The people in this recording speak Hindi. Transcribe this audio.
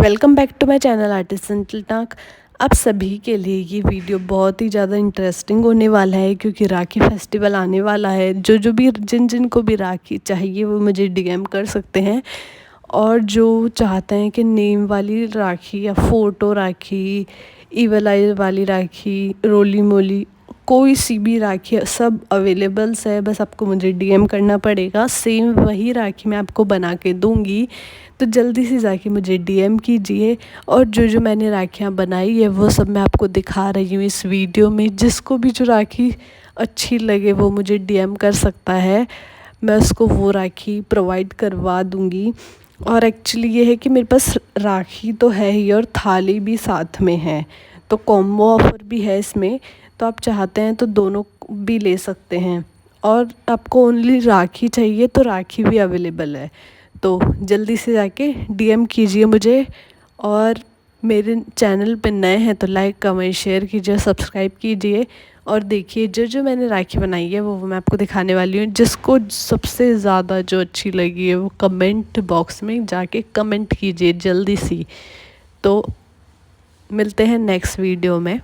Welcome back to my channel Artisan Talk. आप सभी के लिए ये वीडियो बहुत ही ज़्यादा इंटरेस्टिंग होने वाला है क्योंकि राखी फेस्टिवल आने वाला है। जो भी जिन को भी राखी चाहिए वो मुझे डीएम कर सकते हैं। और जो चाहते हैं कि नेम वाली राखी या फ़ोटो राखी, ईवल आई वाली राखी, रोली मोली, कोई सी भी राखी सब अवेलेबल्स है। बस आपको मुझे डीएम करना पड़ेगा। सेम वही राखी मैं आपको बना के दूँगी, तो जल्दी से जाके मुझे डीएम कीजिए। और जो मैंने राखियाँ बनाई है वो सब मैं आपको दिखा रही हूँ इस वीडियो में। जिसको भी जो राखी अच्छी लगे वो मुझे डीएम कर सकता है, मैं उसको वो राखी प्रोवाइड करवा दूँगी। और एक्चुअली ये है कि मेरे पास राखी तो है ही और थाली भी साथ में है, तो कॉम्बो ऑफ़र भी है इसमें। तो आप चाहते हैं तो दोनों भी ले सकते हैं। और आपको ओनली राखी चाहिए तो राखी भी अवेलेबल है। तो जल्दी से जाके डीएम कीजिए मुझे। और मेरे चैनल पे नए हैं तो लाइक कमेंट शेयर कीजिए, सब्सक्राइब कीजिए। और देखिए जो मैंने राखी बनाई है वो मैं आपको दिखाने वाली हूँ। जिसको सबसे ज़्यादा जो अच्छी लगी है वो कमेंट बॉक्स में जाके कमेंट कीजिए जल्दी सी। तो मिलते हैं नेक्स्ट वीडियो में।